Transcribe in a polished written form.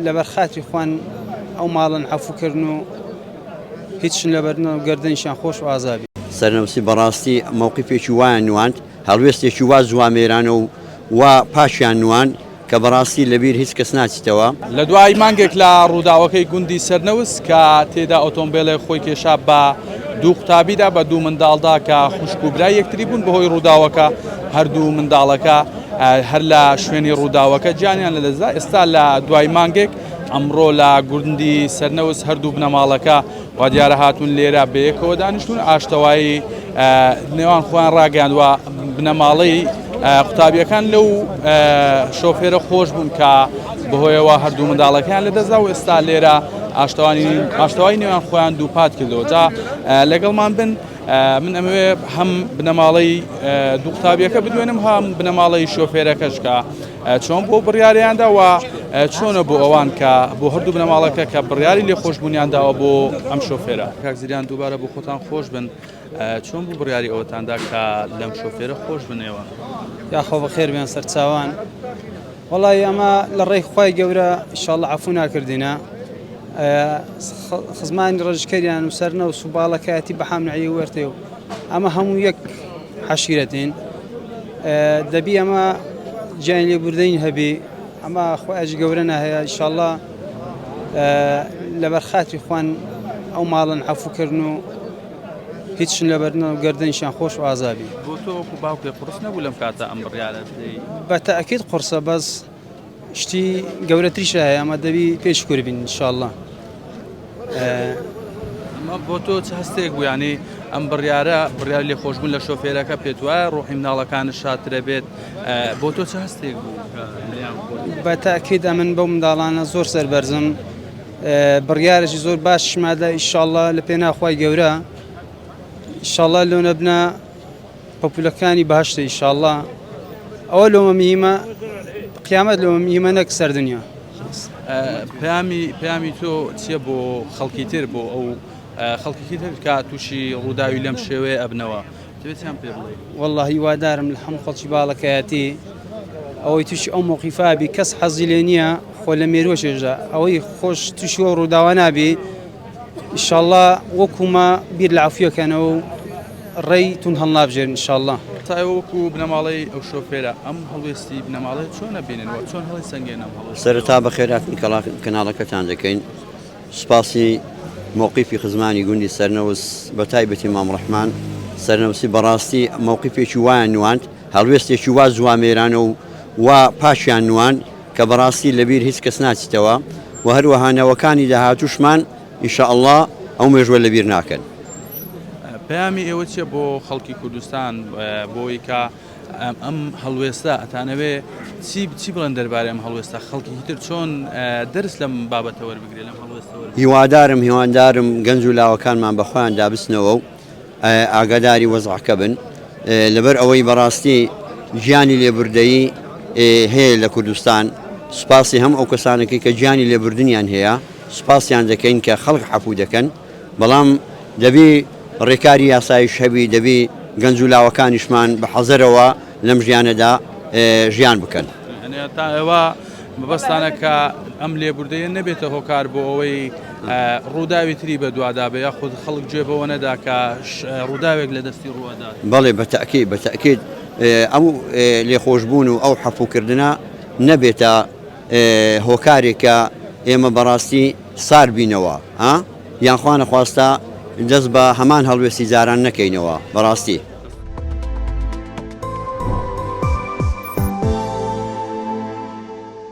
لەبەر خاتری خوان ئەو ماڵن عەفوکردن و هیچشن لەبەرنەوە و گەردەنیشیان خۆش و ئازابی. سەرنووسی بەڕاستی مووقیفێکی وایان نواند هەڵوێستێکی وا زوامێرانە و وا پاشیان نوان کە بەڕاستی لەبیر هیچ کەس ناچیتەوە. لە دوای مانگێک لە ڕووداوەکەی گوندی سەرنەوست کە تێدا ئۆتۆمبیلێک خۆی کێشا بە دوو قوتابیدا بە دوو منداڵدا کە خوشک و برای یەکتری بوون بەهۆی ڕووداوەکە هەردوو منداڵەکە هەر لە شوێنی ڕووداوەکە جانیان لەدەستدا. ئێستا لە دوای مانگێک ئەمڕۆ لە گوندی سەرنەوست هەردوو بنەماڵەکە وا دیارە هاتوون لێرە بەیەکەوە دانیشتون ئاشتەوایی نێوان خۆیان ڕاگەیاندوە بنەماڵەی قوتابیەکان لەو شۆفێرە خۆش بوون کە بەهۆیەوە هەردوو منداڵەکەیان لەدەستدا و ئێستا لێرە ئاشتەوایی نێوان خۆیان دووپات کردەوە. جا لەگەڵمان بن من ئەمەوێ هەم بنەماڵەی دوو قوتابیەکە بدوێنم هەم بنەماڵەی شۆفێرەکەش کە چۆن بۆ بڕیاریاندا و چۆنە بۆ ئەوان کە بۆ هەردوو بنەماڵەکە کە بڕیاری لێ خۆشببوونیانداوە بۆ ئەم شۆفێرە. کاکزیریان دووبارە بۆ خۆتان خۆش بن، چۆن بوو بڕیاری ئەوەتاندا کە لەم شۆفێرە خۆش بنێوە؟ یاخۆ بەخێر بێن سەرچاوان. وەڵی ئەمە لە ڕێی خوای گەورە ئینشاڵڵا عەفو ناکردینە. خزمانی ڕێژکەریان و سەرنەوست و باڵەکەیەتی بەحام نەعی وەرتێ و ئەمە هەموو یەک حەشیرەتین دەبی ئەمە گیانی لێبوردەین هەبێ. ئەمە خوایش گەورە ناهەیە ئینشاڵڵا لەبەر خاتری خوان ئەو ماڵن عەفوکردن و هیچشن لەبەرنەوە و گەردەنیشیان خۆش و ئازابی. بۆ تۆ وەکو باوکێ قورس نەبوو لەم کاتە ئەم بڕیارە بدەیت؟ بەتەئەکید قورسە، بەس شتی گەورەتریشە هەیە ئەمە دەبی پێش کوور بین ئینشاڵڵا. ئەمە بۆ تۆ چ هەستێک بوو؟ یعنی ئەم بڕیارە بڕیار لێ خۆشبوون لە شۆفێرەکە پێت وایە ڕۆحی مناڵەکانت شاترە بێت؟ بۆ تۆ چ هەستێک بوو؟ بەتەئەکید ئەمن بەو منداڵانە زۆر سەربەرزم، بڕیارێکی زۆر باشمادە ئینشاڵڵا لە پێناو خوای گەورە ئینشاڵڵا لۆ نەبنە پەپولەکانی باشتە ئینشاڵڵا. ئەوە لۆمە میهمە، قیامەت لۆمە میهمە نەک سەردونیا. پەیامی تۆ چییە بۆ خەڵکی تر، بۆ ئەو خەڵکی تر کە تووشی ڕووداوی لەم شێوەیە ئەبنەوە دەبێتیان پێ بڵێ؟ وەڵڵا هیوادارم لە هەموو خەڵکی باڵەکەیەتی ئەوەی تووشی ئەو موقیفابی کەس حەزی لێ نییە خۆ لە مێرووەشێژە ئەوەی خۆش تووشی وە ڕووداوە نابی ئینشاڵڵا وەکومە بیر لە عەفویەکەنەوە و ڕێی تون هەڵنابژێرن ئینشاڵڵا. تایە وەکو بنەماڵەی ئەو شۆفێرە ئەم هەڵوێستی بنەماڵەی چۆنە بیننەوە، چۆن هەڵی سەنگێنە هەڵوێست؟ سەرەتا بەخێرهاتن کەناڵەکەتان دەکەین. سوپاسی مووقیفی خزمانی گوندی سەرنەوست بە تایبەتی مام ڕەحمان. سەرنەوستی بەڕاستی مووقیفێکی وایان نواند هەڵوێستێکی وا زوامێرانە و وا پاشیان نوان کە بەڕاستی لەبیر هیچ کەس ناچیتەوە و هەروەها نەوەکانی داهاتووشمان ئینشاءڵڵا ئەو مێژوە لەبیر ناکەن. پەیامی ئێوە چییە بۆ خەڵکی کوردستان بۆی کە ئەم هەڵوێستە ئەتانەوێ چی بڵێن دەربارەی ئەم هەڵوێستە؟ خەڵکی تر چۆن دەرس لەم بابەتە وەربگرێت لەم هەڵوێستە؟ هیوادارم گەنج و لاوەکانمان بەخۆیان دابستنەوە و ئاگاداری وەزعەکە بن لەبەر ئەوەی بەڕاستی گیانی لێبوردەیی هەیە لە کوردستان. سوپاسی هەم ئەو کەسانێکی کە گیانی لێبوردنیان هەیە سوپاسیان دەکەین کە خەڵک عەفو دەکەن، بەڵام دەبی ڕێکاری یاسایش هەبی، دەبی گەنج و لاوەکانیشمان بە حەزەرەوە لەم ژیانەدا ژیان بکەن. تا ئێوە بەبەستانە کە ئەم لێبوردەیە نەبێتە هۆکار بۆ ئەوەی ڕووداوی تری بە دووادا بە یاخود خەڵک گوێ بەوە نەدا کە ڕووداوێک لە دەستی ڕووەدا. بەڵێ بەتەئکید ئەو لێخۆشبوون و ئەو حەفوکردنە نەبێتە هۆکارێکە ئێمە بەڕاستی سار بینەوە یان خوا نەخواستە دەست بە هەمان هەڵوێستی جاران نەکەینەوە بەڕاستی.